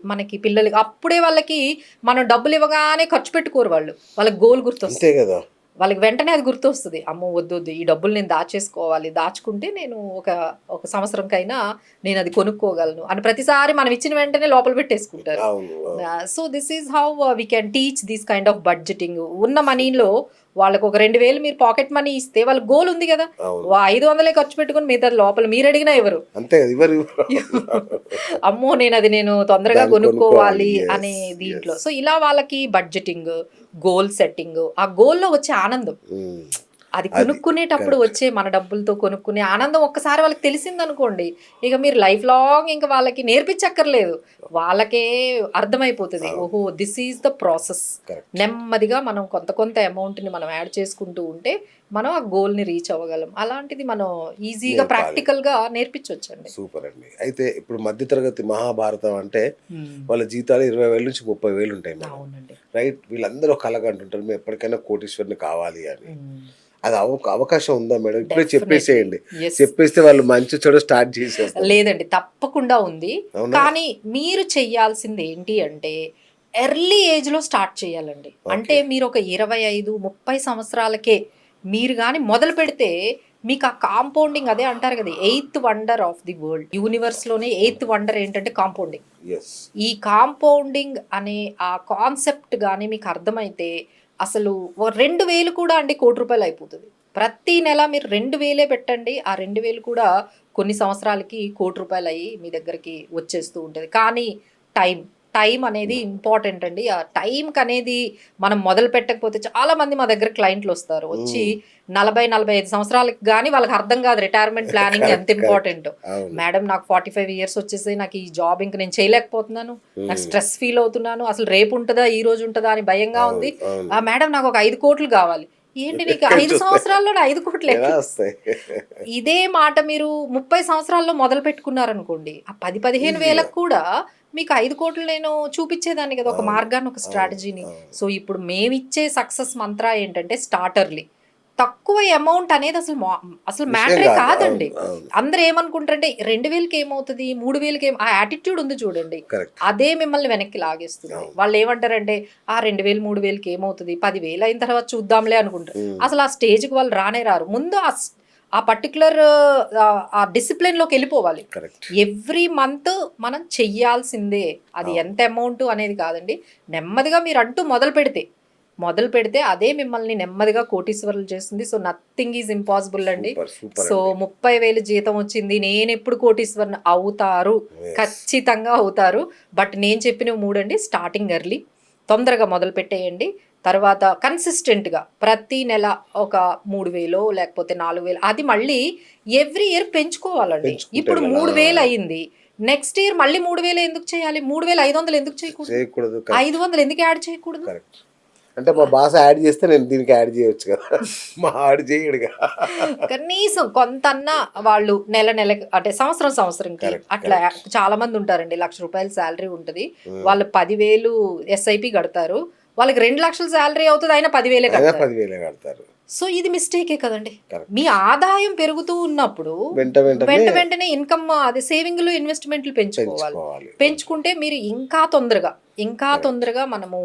మనకి పిల్లలకి అప్పుడే వాళ్ళకి మనం డబ్బులు ఇవ్వగానే ఖర్చు పెట్టుకోరు వాళ్ళు. వాళ్ళకి గోల్ గుర్తొస్తుంది. అంతే కదా. వాళ్ళకి వెంటనే అది గుర్తొస్తది. అమ్మో! వద్దు వద్దు ఈ డబ్బులు నేను దాచేసుకోవాలి. దాచుకుంటే నేను ఒక సంవత్సరంకైనా నేనది కొనుక్కోగలను అని ప్రతిసారి మనం ఇచ్చిన వెంటనే లోపల పెట్టేసుకుంటారు. అవును. అవును. So, this is how we can teach this kind of budgeting. ఉన్న మనీలో వాళ్ళకొక 2000 మీరు పాకెట్ మనీ ఇస్తే వాళ్ళ గోల్ ఉంది గదా! అవును. 500 ఖర్చు పెట్టుకొని మిగతాది లోపల మీరడిగినా ఇవ్వరు. అంతే కదా. ఇవ్వరు. అమ్మో! నేను తొందరగా దాన్ని కొనుక్కోవాలి. కొనుక్కోవాలి అనే యెస్. దీంట్లో. యెస్. సో, ఇలా వాళ్ళకి బడ్జెటింగ్, గోల్ సెట్టింగ్, ఆ గోల్‌లో వచ్చే ఆనందం. హ్మ్. అది అది కొనుక్కునేటప్పుడు కరెక్ట్. వచ్చే మన డబ్బులతో కొనుక్కునే ఆనందం ఒక్కసారి వాళ్ళకి తెలిసిందనుకోండి, ఇక మీరు లైఫ్ లాంగ్ ఇంక వాళ్ళకి నేర్పించక్కర్లేదు. వాళ్ళకే అర్థమైపోతది. అవును. ఓహో! This is the process. Correct. నెమ్మదిగా మనం కొంత కొంత అమౌంట్‌ని మనం యాడ్ చేసుకుంటూ ఉంటే, మనం ఆ గోల్‌ని రీచ్ అవ్వగలం. అలాంటిది మనం ఈజీగా నేర్పాలి. ప్రాక్టికల్‌గా నేర్పించొచ్చండి. సూపర్ అండి. అయితే ఇప్పుడు మధ్య తరగతి మహాభారతం అంటే హ్మ్. వాళ్ళ జీతాలు 20,000 నుంచి 30,000 ఉంటాయి మేడం. అవునండి. రైట్? వీళ్ళందరూ కలగంటుంటారు మేము ఎప్పటికైనా కోటీశ్వరుని కావాలి అని. హ్మ్. అది అవకాశం ఉందా మేడం? ఇప్పుడే డెఫినెట్‌లీ. చెప్పేసేయండి. యెస్. చెప్పేస్తే వాళ్ళు మంచి చెడు స్టార్ట్ చేసేస్తారు. లేదండి. తప్పకుండా ఉంది. అవునా? కానీ మీరు చెయ్యాల్సింది ఏంటి అంటే, ఎర్లీ ఏజ్‌లో స్టార్ట్ చేయాలండి. అంటే ఓకే. మీరొక 25, 30 సంవత్సరాలకే మీరు గాని మొదలుపెడితే, మీకు ఆ కాంపౌండింగ్ అదే అంటారు కదా! Eighth wonder of the world. యూనివర్స్‌లోనే ఎయిత్ వండర్ ఏంటంటే కాంపౌండింగ్. యెస్. ఈ కాంపౌండింగ్ అనే ఆ కాన్సెప్ట్ గాని మీకు అర్థమైతే, అసలు 2000 కూడా అండి రూ. 1,00,00,000 ప్రతి నెల మీరు 2000 పెట్టండి. ఆ 2000 కూడా కొన్ని సంవత్సరాలకి రూ. 1,00,00,000 మీ దగ్గరికి వచ్చేస్తూ ఉంటది. కానీ టైం, టైం అనేది ఇంపార్టెంట్ అండి. ఆ టైంకనేది మనం మొదలు పెట్టకపోతే చాలామంది మా దగ్గర క్లయింట్‌లొస్తారు. వచ్చి హ్మ్. 40, 45 సంవత్సరాలకి గాని వాళ్ళకి అర్థం కాదు రిటైర్మెంట్ ప్లానింగ్ ఎంత కరెక్ట్. కరెక్ట్. ఇంపార్టెంటో. అవును. మేడం నాకు 45 ఇయర్స్ వచ్చేసాయి. నాకు ఈ జాబ్ ఇంక నేను చేయలేకపోతున్నాను. నాకు హ్మ్. స్ట్రెస్ ఫీల్ అవుతున్నాను. అసలు రేపు ఉంటదా? ఈ రోజు ఉంటదా? అని భయంగా అవును. ఉంది. అవును. మేడం నాకు ఒక 5,00,00,000 కావాలి. ఏంటి నీకు ఎక్కడి 5 నుంచి వస్తాయి? సంవత్సరాల్లోనే 5,00,00,000 ఎలా ఎట్లా? వస్తాయి? ఇదే మాట మీరు 30 సంవత్సరాల్లో మొదలుపెట్టుకున్నారనుకోండి, ఆ 10, ఈజీగా. 15,000కి కూడా మీకు 5,00,00,000 నేను చూపిచ్చేదాన్ని కదా! ఒక అవును. మార్గాన్ని, ఒక అవును. స్ట్రాటజీని. అవును. సో, ఇప్పుడు మేమిచ్చే సక్సెస్ మంత్ర ఏంటంటే స్టార్టర్‌లీ. తక్కువ అమౌంట్ అనేది అసలు విషయం మ్యాటరే కాదు. కాదండి. అవును. అవును. అందరూ ఏమనుకుంటారంటే 2,000కి ఏమవుతది? 3,000కి ఆ యాటిట్యూడ్ ఉంది చూడండి. కరెక్ట్. అదే మిమ్మల్ని వెనక్కి లాగేస్తుంది. అవును. వాళ్ళేమంటారంటే 2,000, 3,000కి ఏమవుతది? 10,000 అయిన తర్వాత చూద్దాంలే అనుకుంటారు. హ్మ్. అసలు ఆ స్టేజ్‌కి వాళ్ళు రానే రారు. ముందు ఆ పర్టిక్యులర్ ఆ డిసిప్లిన్‌లోకెళ్ళిపోవాలి. కరెక్ట్. ఎవ్రీ మంత్ మనం చెయ్యాల్సిందే. అది అవును. ఎంత అమౌంట్ అనేది కాదండి. నెమ్మదిగా మీరంటూ మొదలుపెడితే అదే మిమ్మల్ని నెమ్మదిగా కోటీశ్వరులు చేస్తుంది. సో, నథింగ్ ఈజ్ ఇంపాసిబుల్ అండి. సూపర్. సూపర్ సో, అండి. 30,000 జీతం వచ్చింది. నేనెప్పుడు కోటీశ్వరుని అవుతారు. యెస్. ఖచ్చితంగా అవుతారు. బట్ నేను చెప్పినవి 3 అండి. Starting early. తొందరగా మొదలుపెట్టేయండి. తర్వాత కన్సిస్టెంట్‌గా ప్రతి నెల ఒక 3,000 లేకపోతే 4,000 అది మళ్ళీ ఎవ్రీ ఇయర్ పెంచుకోవాలండి. పెంచుకుంటూ ఇప్పుడు వెళ్ళాలి. 3,000 అయింది. నెక్స్ట్ ఇయర్ మళ్ళీ 3,000 ఎందుకు చేయాలి? 3,500 ఎందుకు చేయకూడదు? చేయకూడదు. కరెక్ట్. 500 ఎందుకు యాడ్ చేయకూడదు? కరెక్ట్. అంటే మా బాస్ యాడ్ చేస్తే నేను దీనికి యాడ్ చేయొచ్చు కదా! మా ఆడు చేయడుగా. కనీసం కొంతన్నా వాళ్ళు నెలకి అంటే సంవత్సరంకి కరెక్ట్. అట్లా కరెక్ట్. చాలా మంది ఉంటారండి. రూ. 1,00,000 సాలరీ ఉంటది. హ్మ్. వాళ్ళు 10,000 ఎస్ఐపి కడతారు. వాళ్ళకి 2,00,000 సాలరీ అవుతది. అయినా 10,000 అయినా కడతారు. 10,000 కడతారు. సో, ఇది మిస్టేకే కదండీ! మీ కరెక్ట్. ఆదాయం పెరుగుతూ ఉన్నప్పుడు వెంటనే వెంటనే ఇన్‌కమ్ అది సేవింగ్‌లు, ఇన్వెస్ట్‌మెంట్‌లు పెంచుకోవాలి. పెంచుకోవాలి. ఓకే. పెంచుకుంటే మీరు ఇంకా కరెక్ట్. తొందరగా మనము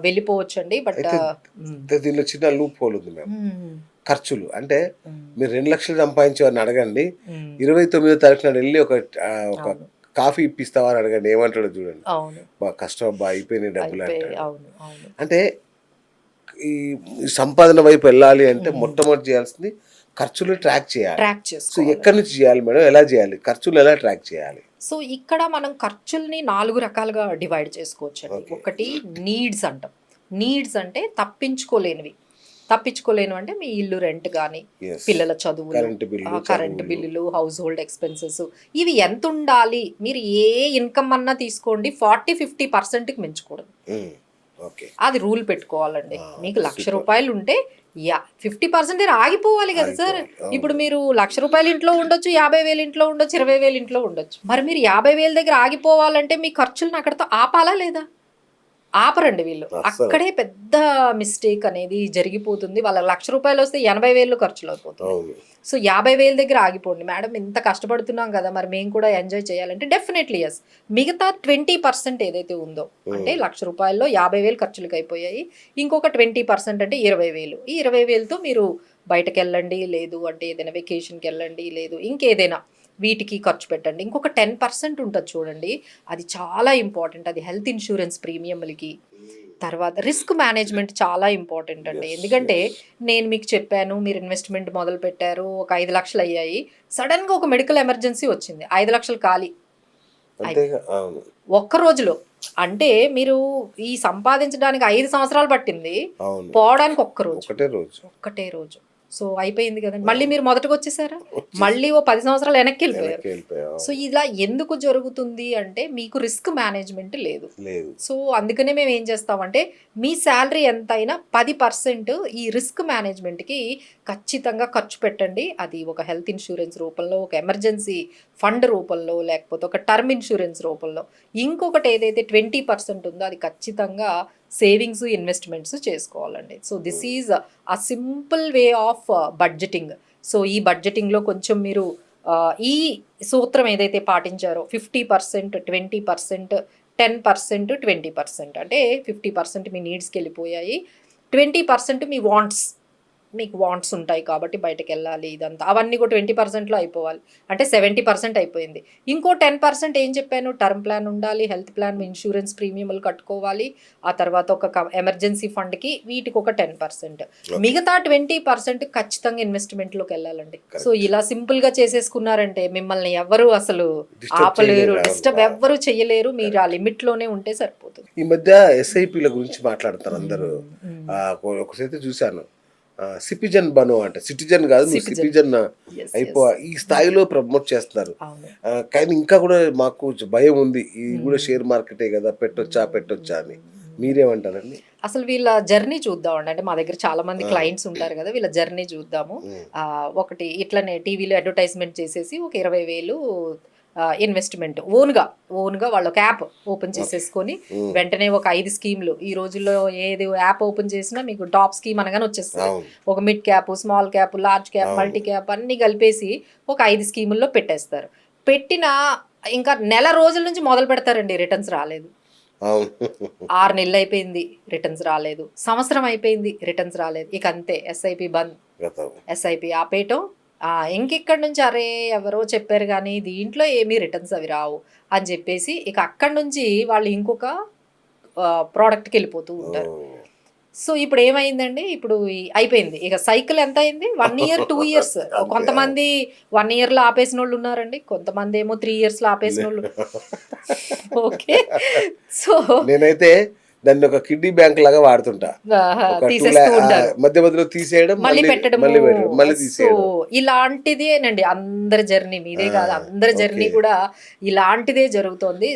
వెళ్ళిపోవచ్చండి. బట్ అయితే హ్మ్. దీనిలో చిన్న లూప్ హోల్ ఉంది మ్యామ్. హ్మ్. ఖర్చులు. అంటే హ్మ్. మీరు 2,00,000 సంపాదించేవారిని అడగండి. హ్మ్. 29వ తారీఖు నాడు ఎళ్లి ఒక అవును. కాఫీ ఇప్పిస్తావా అని అడగండి. ఏమంటాడో చూడండి. అవును. "అబ్బా! కష్టం అబ్బా! అయిపోయినాయి డబ్బులు" అయిపోయాయి. అంటాడు. అవును. అవును. అంటే ఈ ఈ సంపాదన వైపు వెళ్ళాలి అంటే హ్మ్. మొట్టమొదటి చేయాల్సింది ఖర్చులు ట్రాక్ చేయాలి. ట్రాక్ సో, ఎక్కడి చేసుకోవాలండి. నుంచి చేయాలి మేడం? ఎలా చేయాలి? ఖర్చులు ఎలా ట్రాక్ చేయాలి? సో, ఇక్కడ మనం ఖర్చుల్ని 4 రకాలుగా డివైడ్ చేసుకోవచ్చండి. ఓకే. ఒకటి నీడ్స్ అంటాం. నీడ్స్ అంటే తప్పించుకోలేనివి. తప్పించుకోలేనివంటే మీ ఇల్లు రెంట్ గాని, యెస్. పిల్లల చదువులు, కరెంట్ బిల్లు, కరెంట్ చదువులు. బిల్లులు, హౌస్ హోల్డ్ ఎక్స్‌పెన్సెస్ ఇవి ఎంతుండాలి? మీరు ఏ ఇన్‌కమ్ అన్నా తీసుకోండి 40, 50%కి మించకూడదు. హ్మ్. ఓకే. అది రూల్ పెట్టుకోవాలండి. ఆ! మీకు రూ. సూపర్. 1,00,000 ఉంటే 50% ఆగిపోవాలి గదా సార్! ఆగిపోవాలి. అవును. ఇప్పుడు మీరు రూ. 1,00,000 ఇంట్లో ఉండొచ్చు, 50,000 ఇంట్లో ఉండొచ్చు, 20,000 ఇంట్లో ఉండొచ్చు. మరి మీరు 50,000 దగ్గర ఆగిపోవాలంటే మీ ఖర్చులను అక్కడితో ఆపాలా లేదా? ఆపరండి వీళ్ళు. అస్సలు. అక్కడే పెద్ద మిస్టేక్ అనేది జరిగిపోతుంది. వాళ్ళకి ₹1,00,000 వస్తే 80,000 ఖర్చులయిపోతుంది. అవును. సో 50,000 దగ్గర ఆగిపోండి. మేడం ఇంత కష్టపడుతున్నాం కదా! మరి మేము కూడా ఎంజాయ్ చేయాలంటే డెఫినెట్లీ యెస్. మిగతా 20% ఏదైతే ఉందో అంటే ₹1,00,000లో 50,000 ఖర్చులకయిపోయాయి. ఇంకొక 20% అంటే 20,000. ఈ 20,000తో మీరు బయటకెళ్ళండి. లేదు అంటే ఏదైనా వెకేషన్‌కెళ్ళండి. లేదు ఇంకేదైనా వీటికి ఖర్చు పెట్టండి. ఇంకొక 10% ఉంటది చూడండి. అది చాలా ఇంపార్టెంట్. అది హెల్త్ ఇన్స్యూరెన్స్ ప్రీమియంలకి. తర్వాత రిస్క్ మేనేజ్మెంట్ చాలా ఇంపార్టెంట్ అండి. Yes, ఎందుకంటే నేను మీకు చెప్పాను మీరు ఇన్వెస్ట్‌మెంట్ మొదలుపెట్టారు. ఒక 5,00,000 అయ్యాయి. సడెన్‌గా ఒక మెడికల్ ఎమర్జెన్సీ వచ్చింది. 5,00,000 ఖాళీ. అంతేగా. అవును. ఒక్క రోజులో. అంటే మీరు ఈ సంపాదించడానికి 5 సంవత్సరాలు పట్టింది. అవును. పోవడానికి ఒక్క రోజు. ఒకటే రోజు. సో అయిపోయింది కదండి. మళ్ళీ మీరు మొదటకొచ్చేసారా? మళ్ళీ ఓ 10 సంవత్సరాలు వెనక్కెళ్ళిపోయారు. వెళ్ళిపోయాం. సో ఇలా ఎందుకు జరుగుతుంది అంటే మీకు రిస్క్ మేనేజ్మెంట్ లేదు. లేదు. సో అందుకనే మేము ఏం చేస్తామంటే మీ శాలరీ ఎంతైనా 10% ఈ రిస్క్ మేనేజ్మెంట్కి ఖచ్చితంగా ఖర్చు పెట్టండి. అది ఒక హెల్త్ ఇన్సూరెన్స్ రూపంలో, ఒక ఎమర్జెన్సీ ఫండ్ రూపంలో, లేకపోతే ఒక టర్మ్ ఇన్సూరెన్స్ రూపంలో. ఇంకొకటి ఏదైతే 20% ఉందో అది ఖచ్చితంగా సేవింగ్స్, ఇన్వెస్ట్మెంట్స్ చేసుకోవాలండి. So this is a simple way of budgeting. So ఈ బడ్జెటింగ్లో కొంచెం మీరు ఈ సూత్రం ఏదైతే పాటించారో 50%, 20%, 10%, 20% అంటే 50% మీ నీడ్స్కి వెళ్ళిపోయాయి. 20% మీ వాంట్స్, మీకు వాంట్స్ ఉంటాయి కాబట్టి బయటకు వెళ్ళాలి ఇదంతా అవన్నీ కూడా 20%లో అయిపోవాలి. అంటే 70% అయిపోయింది. ఇంకో 10% ఏం చెప్పాను, టర్మ్ ప్లాన్ ఉండాలి, హెల్త్ ప్లాన్, ఇన్సూరెన్స్ ప్రీమియంలు కట్టుకోవాలి. ఆ తర్వాత ఒక ఎమర్జెన్సీ ఫండ్కి వీటికి ఒక 10%. మిగతా 20% ఖచ్చితంగా ఇన్వెస్ట్మెంట్లోకి వెళ్ళాలండి. సో ఇలా సింపుల్గా చేసేసుకున్నారంటే మిమ్మల్ని ఎవరు అసలు ఆపలేరు, డిస్టర్బ్ ఎవ్వరు చేయలేరు. మీరు ఆ లిమిట్లోనే ఉంటే సరిపోతుంది. ఈ మధ్య ఎస్ఐపిల గురించి మాట్లాడతారు అందరూ. ఒకసారి చూశాను, సిటిజన్ బను అంటే సిటిజన్ కాదు, నువ్వు సిటిజన్ ఈ స్థాయిలో ప్రమోట్ చేస్తున్నారు. కానీ ఇంకా కూడా మాకు భయం ఉంది, ఇది కూడా షేర్ మార్కెటే కదా, పెట్టొచ్చా అని. మీరేమంటారండి? అసలు వీళ్ళ జర్నీ చూద్దామండి. అంటే మా దగ్గర చాలా మంది క్లయింట్స్ ఉంటారు కదా, వీళ్ళ జర్నీ చూద్దాము. ఒకటి ఇట్లనే టీవీలో అడ్వర్టైజ్మెంట్ చేసేసి ఒక 20,000 ఇన్వెస్ట్మెంట్ ఓన్గా వాళ్ళు ఒక యాప్ ఓపెన్ చేసేసుకొని వెంటనే ఒక 5 స్కీమ్లు. ఈ రోజుల్లో ఏది యాప్ ఓపెన్ చేసినా మీకు టాప్ స్కీమ్ అనగానే వచ్చేస్తుంది. ఒక mid cap, small cap, large cap, multi cap అన్ని కలిపేసి ఒక 5 స్కీముల్లో పెట్టేస్తారు. పెట్టిన ఇంకా నెల రోజుల నుంచి మొదలు పెడతారండి, రిటర్న్స్ రాలేదు. 6 నెలలు అయిపోయింది, రిటర్న్స్ రాలేదు. సంవత్సరం అయిపోయింది, రిటర్న్స్ రాలేదు. ఇక అంతే, ఎస్ఐపి బంద్, ఎస్ఐపి ఆపేయటం. ఇంకెక్కడి నుంచి అరే ఎవరో చెప్పారు కానీ దీంట్లో ఏమీ రిటర్న్స్ అవి రావు అని చెప్పేసి ఇక అక్కడి నుంచి వాళ్ళు ఇంకొక ప్రోడక్ట్కి వెళ్ళిపోతూ ఉంటారు. సో ఇప్పుడు ఏమైందండి, ఇప్పుడు అయిపోయింది ఇక సైకిల్. ఎంత అయింది? 1 year 2 years. కొంతమంది 1 yearలో ఆపేసిన వాళ్ళు ఉన్నారండి, కొంతమంది ఏమో 3 yearsలో ఆపేసిన వాళ్ళు. ఓకే, సో నేనైతే దాన్ని ఒక కిడ్నీ బ్యాంక్ లాగా వాడుతుంటా. మధ్య మధ్యలో తీసేయడం, మళ్ళీ పెట్టడం, మళ్ళీ తీసేయడం. ఇలాంటిదేనండి అందరి జర్నీ. మీదే కాదు, అందరి జర్నీ కూడా ఇలాంటిదే జరుగుతోంది.